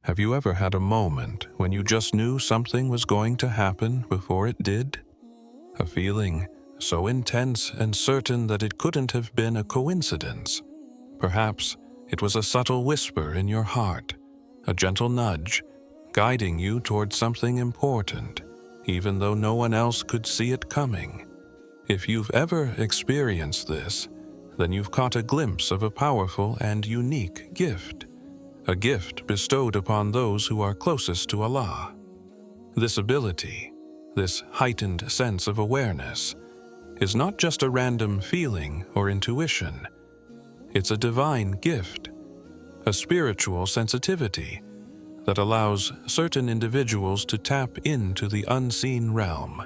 Have you ever had a moment when you just knew something was going to happen before it did? A feeling so intense and certain that it couldn't have been a coincidence. Perhaps it was a subtle whisper in your heart, a gentle nudge, guiding you toward something important, even though no one else could see it coming. If you've ever experienced this, then you've caught a glimpse of a powerful and unique gift, a gift bestowed upon those who are closest to Allah. This ability, this heightened sense of awareness, is not just a random feeling or intuition. It's a divine gift, a spiritual sensitivity that allows certain individuals to tap into the unseen realm.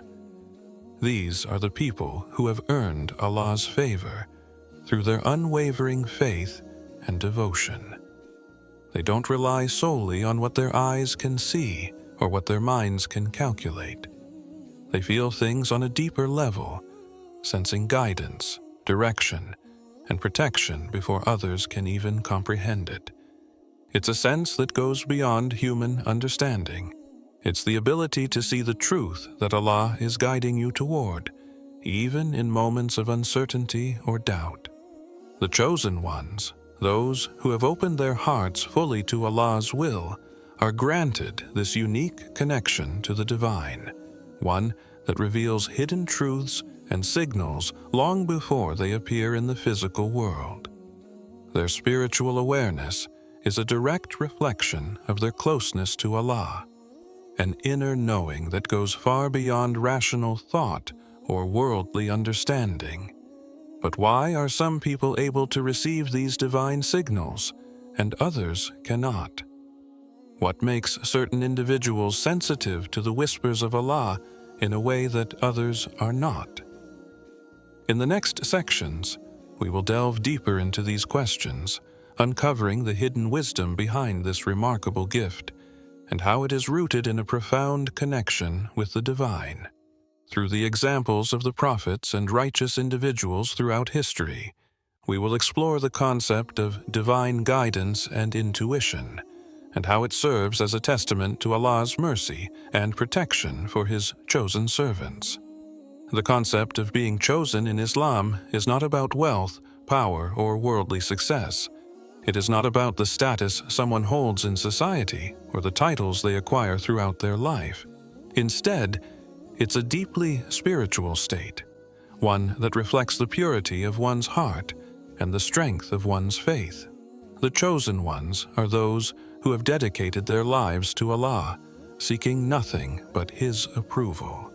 These are the people who have earned Allah's favor through their unwavering faith and devotion. They don't rely solely on what their eyes can see or what their minds can calculate. They feel things on a deeper level, sensing guidance, direction, and protection before others can even comprehend it. It's a sense that goes beyond human understanding. It's the ability to see the truth that Allah is guiding you toward, even in moments of uncertainty or doubt. The chosen ones, those who have opened their hearts fully to Allah's will, are granted this unique connection to the divine, one that reveals hidden truths and signals long before they appear in the physical world. Their spiritual awareness is a direct reflection of their closeness to Allah, an inner knowing that goes far beyond rational thought or worldly understanding. But why are some people able to receive these divine signals and others cannot? What makes certain individuals sensitive to the whispers of Allah in a way that others are not? In the next sections, we will delve deeper into these questions, uncovering the hidden wisdom behind this remarkable gift and how it is rooted in a profound connection with the divine. Through the examples of the prophets and righteous individuals throughout history, we will explore the concept of divine guidance and intuition, and how it serves as a testament to Allah's mercy and protection for His chosen servants. The concept of being chosen in Islam is not about wealth, power, or worldly success. It is not about the status someone holds in society or the titles they acquire throughout their life. Instead, it's a deeply spiritual state, one that reflects the purity of one's heart and the strength of one's faith. The chosen ones are those who have dedicated their lives to Allah, seeking nothing but His approval.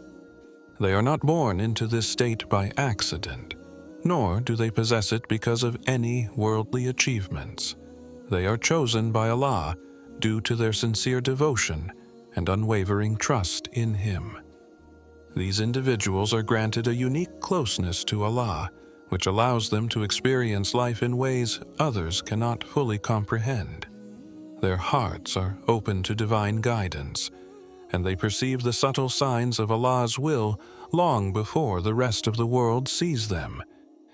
They are not born into this state by accident, nor do they possess it because of any worldly achievements. They are chosen by Allah due to their sincere devotion and unwavering trust in Him. These individuals are granted a unique closeness to Allah, which allows them to experience life in ways others cannot fully comprehend. Their hearts are open to divine guidance, and they perceive the subtle signs of Allah's will long before the rest of the world sees them.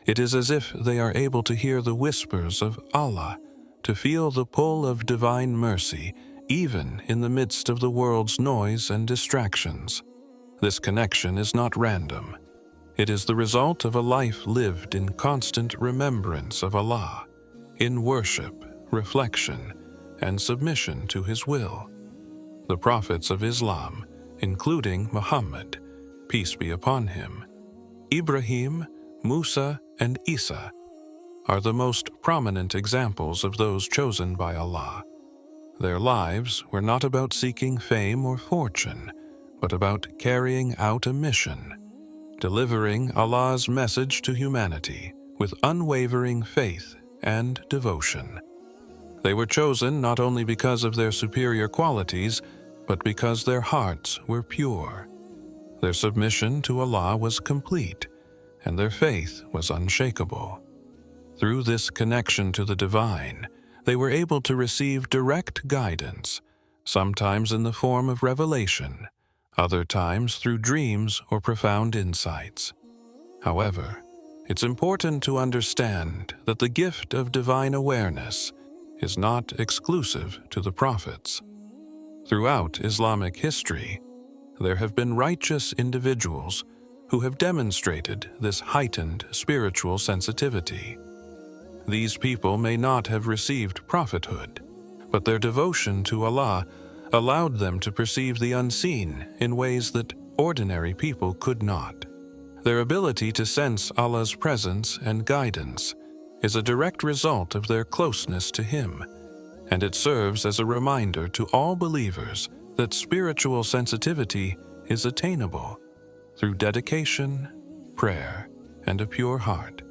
It is as if they are able to hear the whispers of Allah, to feel the pull of divine mercy, even in the midst of the world's noise and distractions. This connection is not random. It is the result of a life lived in constant remembrance of Allah, in worship, reflection, and submission to His will. The prophets of Islam, including Muhammad, peace be upon him, Ibrahim, Musa, and Isa, are the most prominent examples of those chosen by Allah. Their lives were not about seeking fame or fortune, but about carrying out a mission, delivering Allah's message to humanity with unwavering faith and devotion. They were chosen not only because of their superior qualities, but because their hearts were pure. Their submission to Allah was complete, and their faith was unshakable. Through this connection to the divine, they were able to receive direct guidance, sometimes in the form of revelation, other times through dreams or profound insights. However, it's important to understand that the gift of divine awareness is not exclusive to the prophets. Throughout Islamic history, there have been righteous individuals who have demonstrated this heightened spiritual sensitivity. These people may not have received prophethood, but their devotion to Allah allowed them to perceive the unseen in ways that ordinary people could not. Their ability to sense Allah's presence and guidance is a direct result of their closeness to Him, and it serves as a reminder to all believers that spiritual sensitivity is attainable through dedication, prayer, and a pure heart.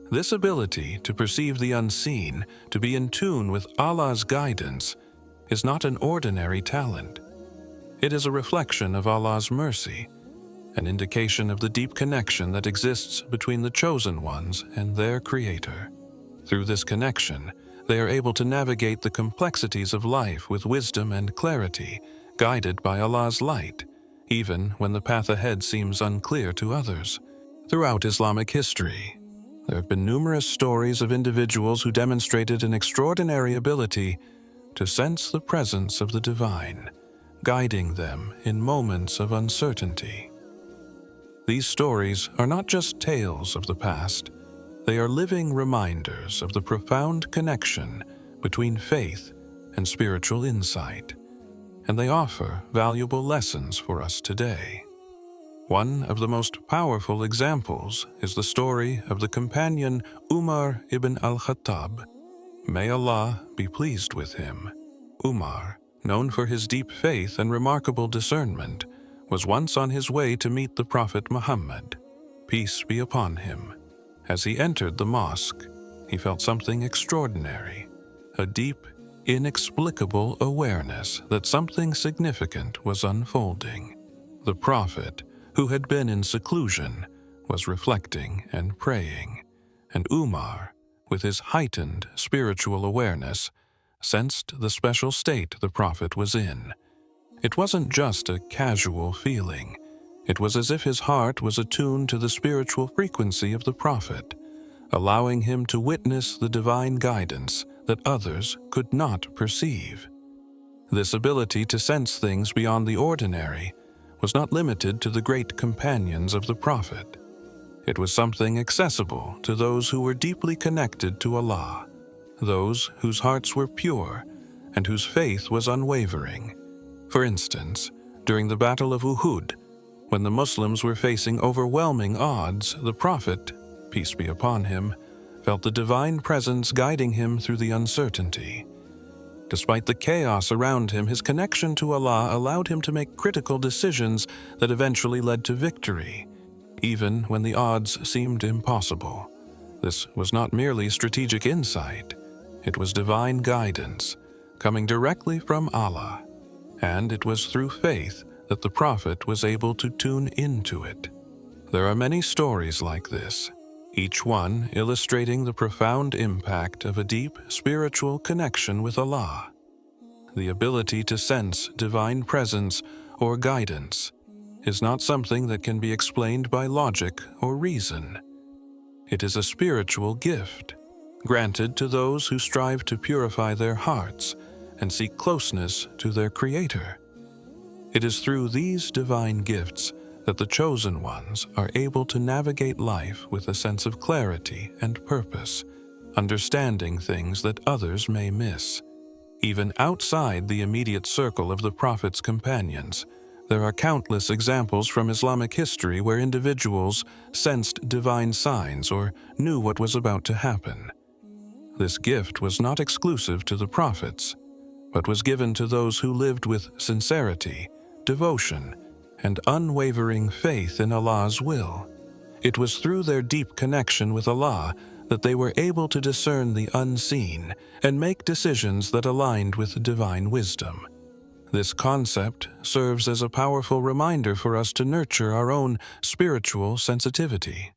This ability to perceive the unseen, to be in tune with Allah's guidance, is not an ordinary talent. It is a reflection of Allah's mercy, an indication of the deep connection that exists between the chosen ones and their Creator. Through this connection, they are able to navigate the complexities of life with wisdom and clarity, guided by Allah's light, even when the path ahead seems unclear to others. Throughout Islamic history, there have been numerous stories of individuals who demonstrated an extraordinary ability to sense the presence of the divine, guiding them in moments of uncertainty. These stories are not just tales of the past, they are living reminders of the profound connection between faith and spiritual insight, and they offer valuable lessons for us today. One of the most powerful examples is the story of the companion Umar ibn al-Khattab. May Allah be pleased with him. Umar, known for his deep faith and remarkable discernment, was once on his way to meet the Prophet Muhammad, peace be upon him. As he entered the mosque, he felt something extraordinary, a deep, inexplicable awareness that something significant was unfolding. The Prophet, who had been in seclusion, was reflecting and praying, and Umar, with his heightened spiritual awareness, sensed the special state the Prophet was in. It wasn't just a casual feeling. It was as if his heart was attuned to the spiritual frequency of the Prophet, allowing him to witness the divine guidance that others could not perceive. This ability to sense things beyond the ordinary was not limited to the great companions of the Prophet. It was something accessible to those who were deeply connected to Allah, those whose hearts were pure and whose faith was unwavering. For instance, during the Battle of Uhud, when the Muslims were facing overwhelming odds, the Prophet, peace be upon him, felt the divine presence guiding him through the uncertainty. Despite the chaos around him, his connection to Allah allowed him to make critical decisions that eventually led to victory, even when the odds seemed impossible. This was not merely strategic insight, it was divine guidance, coming directly from Allah, and it was through faith that the Prophet was able to tune into it. There are many stories like this, each one illustrating the profound impact of a deep spiritual connection with Allah. The ability to sense divine presence or guidance is not something that can be explained by logic or reason. It is a spiritual gift, granted to those who strive to purify their hearts and seek closeness to their Creator. It is through these divine gifts that the chosen ones are able to navigate life with a sense of clarity and purpose, understanding things that others may miss. Even outside the immediate circle of the Prophet's companions, there are countless examples from Islamic history where individuals sensed divine signs or knew what was about to happen. This gift was not exclusive to the prophets, but was given to those who lived with sincerity, devotion, and unwavering faith in Allah's will. It was through their deep connection with Allah that they were able to discern the unseen and make decisions that aligned with divine wisdom. This concept serves as a powerful reminder for us to nurture our own spiritual sensitivity,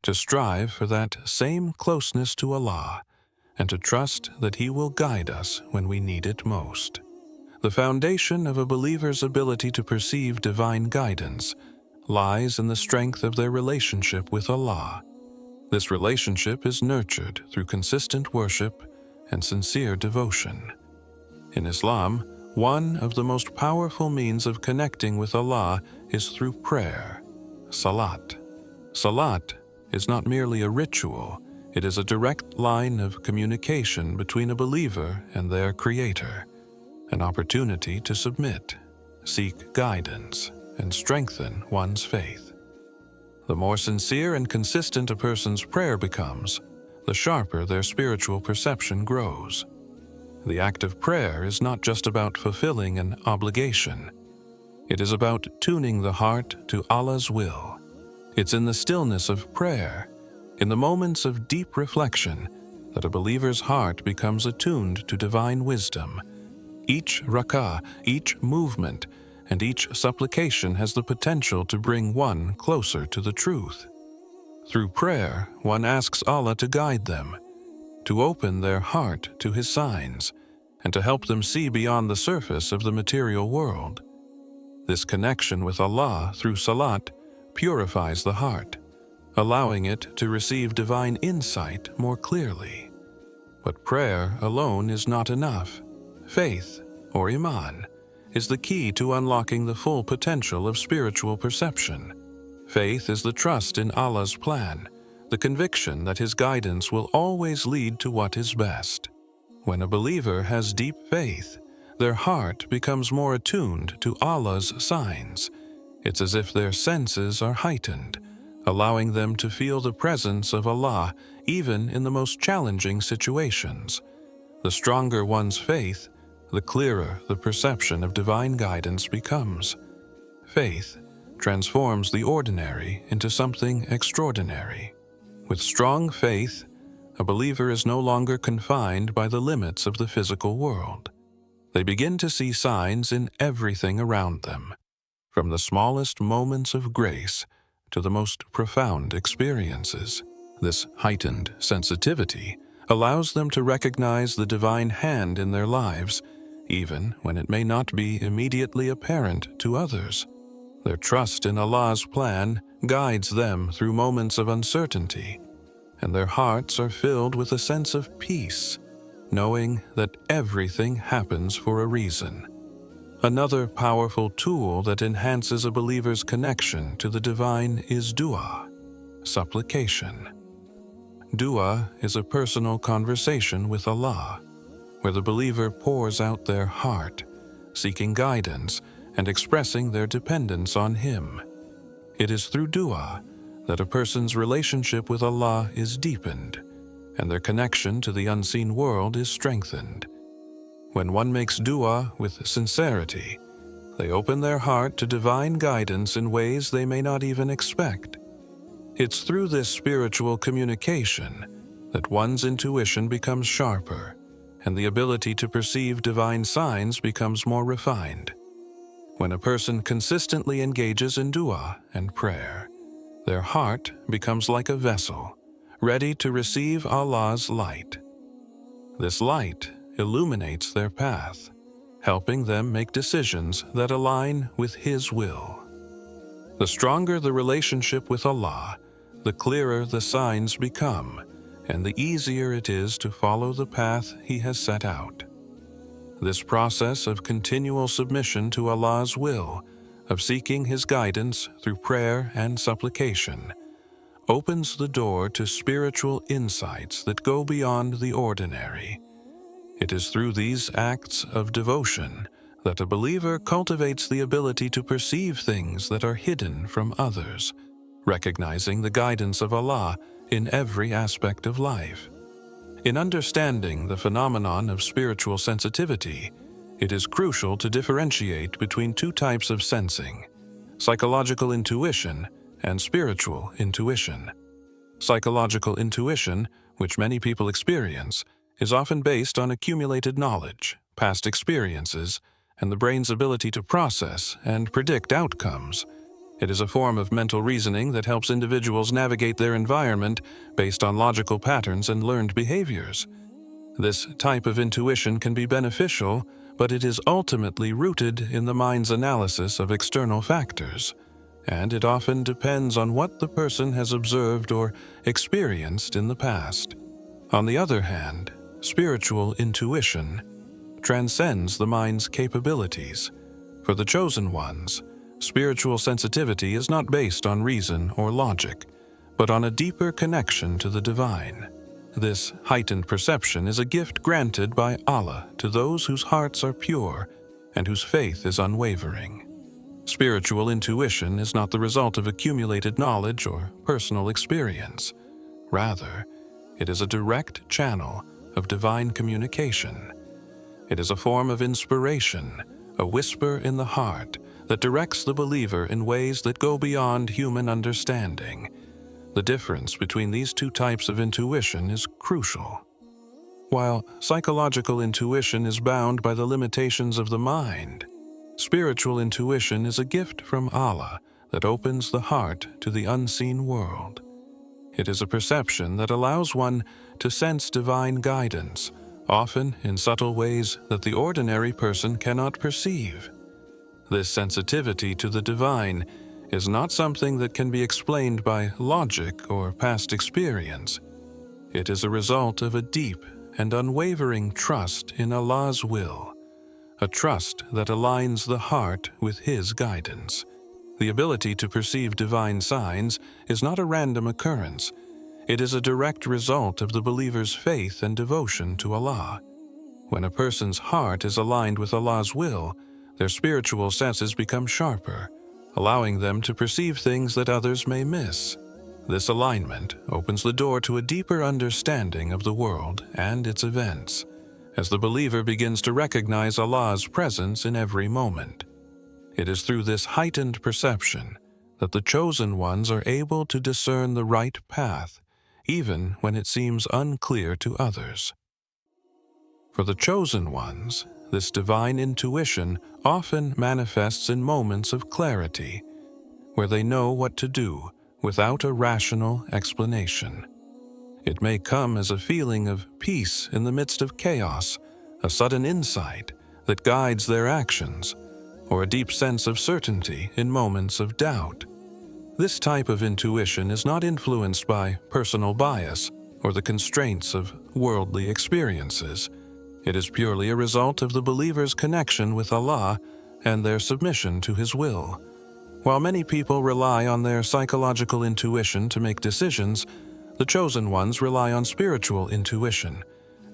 to strive for that same closeness to Allah, and to trust that He will guide us when we need it most. The foundation of a believer's ability to perceive divine guidance lies in the strength of their relationship with Allah. This relationship is nurtured through consistent worship and sincere devotion. In Islam, One of the most powerful means of connecting with Allah is through prayer, salat. Salat is not merely a ritual, it is a direct line of communication between a believer and their Creator, an opportunity to submit, seek guidance, and strengthen one's faith. The more sincere and consistent a person's prayer becomes, the sharper their spiritual perception grows. The act of prayer is not just about fulfilling an obligation. It is about tuning the heart to Allah's will. It's in the stillness of prayer, in the moments of deep reflection, that a believer's heart becomes attuned to divine wisdom. Each rak'ah, each movement, and each supplication has the potential to bring one closer to the truth. Through prayer, one asks Allah to guide them, to open their heart to His signs, and to help them see beyond the surface of the material world. This connection with Allah through salat purifies the heart, allowing it to receive divine insight more clearly. But prayer alone is not enough. Faith, or iman, is the key to unlocking the full potential of spiritual perception. Faith is the trust in Allah's plan, the conviction that His guidance will always lead to what is best. When a believer has deep faith, their heart becomes more attuned to Allah's signs. It's as if their senses are heightened, allowing them to feel the presence of Allah even in the most challenging situations. The stronger one's faith, the clearer the perception of divine guidance becomes. Faith transforms the ordinary into something extraordinary. With strong faith, a believer is no longer confined by the limits of the physical world. They begin to see signs in everything around them, from the smallest moments of grace to the most profound experiences. This heightened sensitivity allows them to recognize the divine hand in their lives, even when it may not be immediately apparent to others. Their trust in Allah's plan guides them through moments of uncertainty, and their hearts are filled with a sense of peace, knowing that everything happens for a reason. Another powerful tool that enhances a believer's connection to the divine is dua, supplication. Dua is a personal conversation with Allah, where the believer pours out their heart, seeking guidance and expressing their dependence on Him. It is through dua that a person's relationship with Allah is deepened, and their connection to the unseen world is strengthened. When one makes dua with sincerity, they open their heart to divine guidance in ways they may not even expect. It's through this spiritual communication that one's intuition becomes sharper, and the ability to perceive divine signs becomes more refined. When a person consistently engages in dua and prayer, their heart becomes like a vessel, ready to receive Allah's light. This light illuminates their path, helping them make decisions that align with His will. The stronger the relationship with Allah, the clearer the signs become, and the easier it is to follow the path He has set out. This process of continual submission to Allah's will, of seeking His guidance through prayer and supplication, opens the door to spiritual insights that go beyond the ordinary. It is through these acts of devotion that a believer cultivates the ability to perceive things that are hidden from others, recognizing the guidance of Allah in every aspect of life. In understanding the phenomenon of spiritual sensitivity, it is crucial to differentiate between two types of sensing: psychological intuition and spiritual intuition. Psychological intuition, which many people experience, is often based on accumulated knowledge, past experiences, and the brain's ability to process and predict outcomes. It is a form of mental reasoning that helps individuals navigate their environment based on logical patterns and learned behaviors. This type of intuition can be beneficial, but it is ultimately rooted in the mind's analysis of external factors, and it often depends on what the person has observed or experienced in the past. On the other hand, spiritual intuition transcends the mind's capabilities. For the chosen ones, spiritual sensitivity is not based on reason or logic, but on a deeper connection to the divine. This heightened perception is a gift granted by Allah to those whose hearts are pure and whose faith is unwavering. Spiritual intuition is not the result of accumulated knowledge or personal experience. Rather, it is a direct channel of divine communication. It is a form of inspiration, a whisper in the heart that directs the believer in ways that go beyond human understanding. The difference between these two types of intuition is crucial. While psychological intuition is bound by the limitations of the mind, spiritual intuition is a gift from Allah that opens the heart to the unseen world. It is a perception that allows one to sense divine guidance, often in subtle ways that the ordinary person cannot perceive. This sensitivity to the divine is not something that can be explained by logic or past experience. It is a result of a deep and unwavering trust in Allah's will, a trust that aligns the heart with His guidance. The ability to perceive divine signs is not a random occurrence. It is a direct result of the believer's faith and devotion to Allah. When a person's heart is aligned with Allah's will, their spiritual senses become sharper, allowing them to perceive things that others may miss. This alignment opens the door to a deeper understanding of the world and its events, as the believer begins to recognize Allah's presence in every moment. It is through this heightened perception that the chosen ones are able to discern the right path, even when it seems unclear to others. For the chosen ones, this divine intuition often manifests in moments of clarity, where they know what to do without a rational explanation. It may come as a feeling of peace in the midst of chaos, a sudden insight that guides their actions, or a deep sense of certainty in moments of doubt. This type of intuition is not influenced by personal bias or the constraints of worldly experiences. It is purely a result of the believer's connection with Allah and their submission to His will. While many people rely on their psychological intuition to make decisions, the chosen ones rely on spiritual intuition,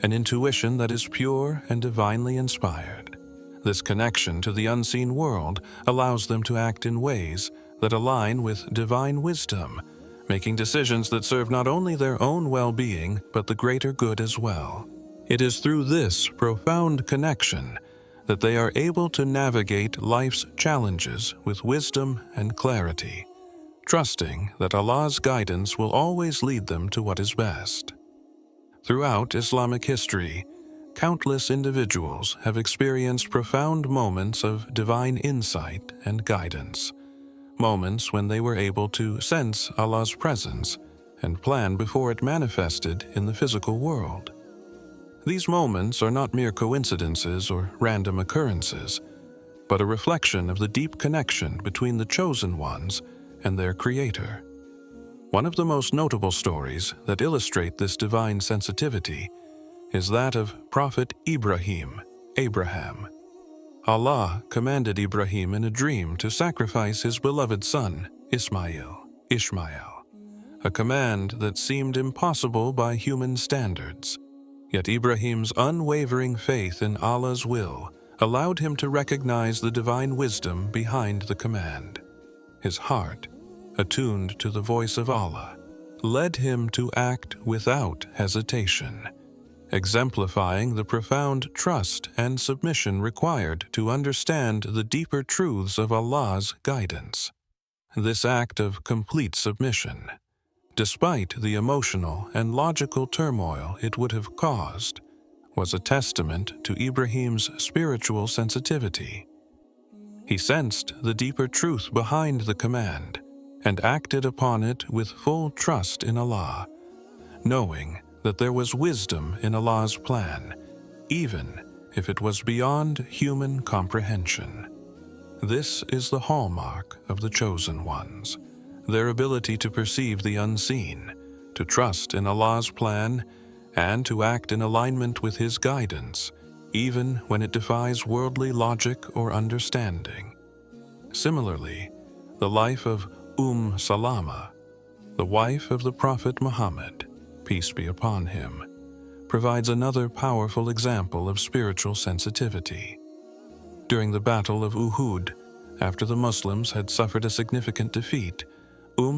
an intuition that is pure and divinely inspired. This connection to the unseen world allows them to act in ways that align with divine wisdom, making decisions that serve not only their own well-being but the greater good as well. It is through this profound connection that they are able to navigate life's challenges with wisdom and clarity, trusting that Allah's guidance will always lead them to what is best. Throughout Islamic history, countless individuals have experienced profound moments of divine insight and guidance, moments when they were able to sense Allah's presence and plan before it manifested in the physical world. These moments are not mere coincidences or random occurrences, but a reflection of the deep connection between the chosen ones and their Creator. One of the most notable stories that illustrate this divine sensitivity is that of Prophet Abraham. Allah commanded Ibrahim in a dream to sacrifice his beloved son, Ishmael, a command that seemed impossible by human standards. Yet Ibrahim's unwavering faith in Allah's will allowed him to recognize the divine wisdom behind the command. His heart, attuned to the voice of Allah, led him to act without hesitation, exemplifying the profound trust and submission required to understand the deeper truths of Allah's guidance. This act of complete submission, despite the emotional and logical turmoil it would have caused, was a testament to Ibrahim's spiritual sensitivity. He sensed the deeper truth behind the command and acted upon it with full trust in Allah, knowing that there was wisdom in Allah's plan, even if it was beyond human comprehension. This is the hallmark of the chosen ones, their ability to perceive the unseen, to trust in Allah's plan, and to act in alignment with His guidance, even when it defies worldly logic or understanding. Similarly, the life of Salama, the wife of the Prophet Muhammad, peace be upon him, provides another powerful example of spiritual sensitivity. During the Battle of Uhud, after the Muslims had suffered a significant defeat,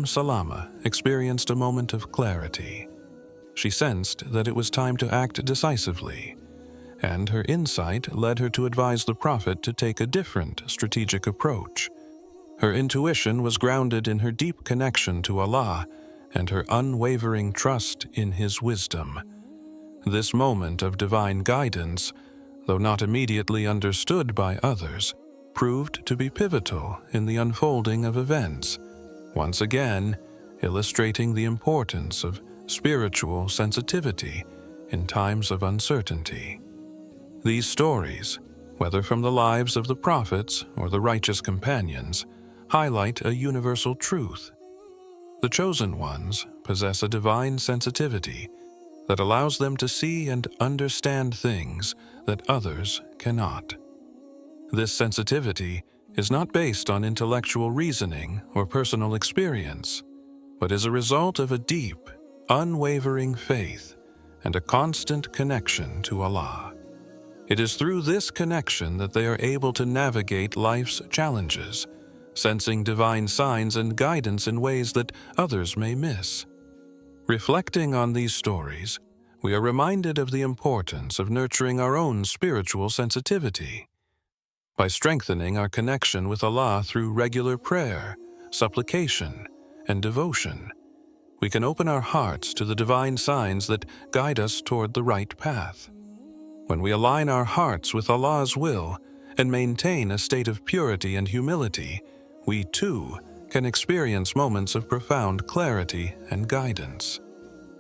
Salama experienced a moment of clarity. She sensed that it was time to act decisively, and her insight led her to advise the Prophet to take a different strategic approach. Her intuition was grounded in her deep connection to Allah and her unwavering trust in His wisdom. This moment of divine guidance, though not immediately understood by others, proved to be pivotal in the unfolding of events, once again illustrating the importance of spiritual sensitivity in times of uncertainty. These stories, whether from the lives of the prophets or the righteous companions, highlight a universal truth. The chosen ones possess a divine sensitivity that allows them to see and understand things that others cannot. This sensitivity is not based on intellectual reasoning or personal experience, but is a result of a deep, unwavering faith and a constant connection to Allah. It is through this connection that they are able to navigate life's challenges, sensing divine signs and guidance in ways that others may miss. Reflecting on these stories, we are reminded of the importance of nurturing our own spiritual sensitivity. By strengthening our connection with Allah through regular prayer, supplication, and devotion, we can open our hearts to the divine signs that guide us toward the right path. When we align our hearts with Allah's will and maintain a state of purity and humility, we too can experience moments of profound clarity and guidance.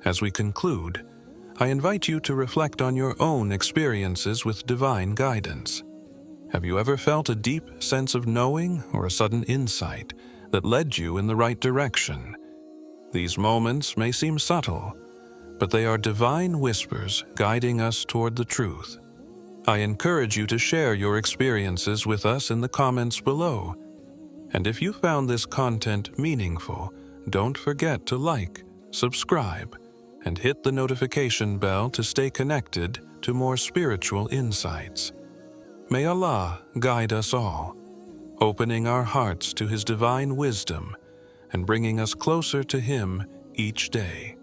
As we conclude, I invite you to reflect on your own experiences with divine guidance. Have you ever felt a deep sense of knowing or a sudden insight that led you in the right direction? These moments may seem subtle, but they are divine whispers guiding us toward the truth. I encourage you to share your experiences with us in the comments below. And if you found this content meaningful, don't forget to like, subscribe, and hit the notification bell to stay connected to more spiritual insights. May Allah guide us all, opening our hearts to His divine wisdom and bringing us closer to Him each day.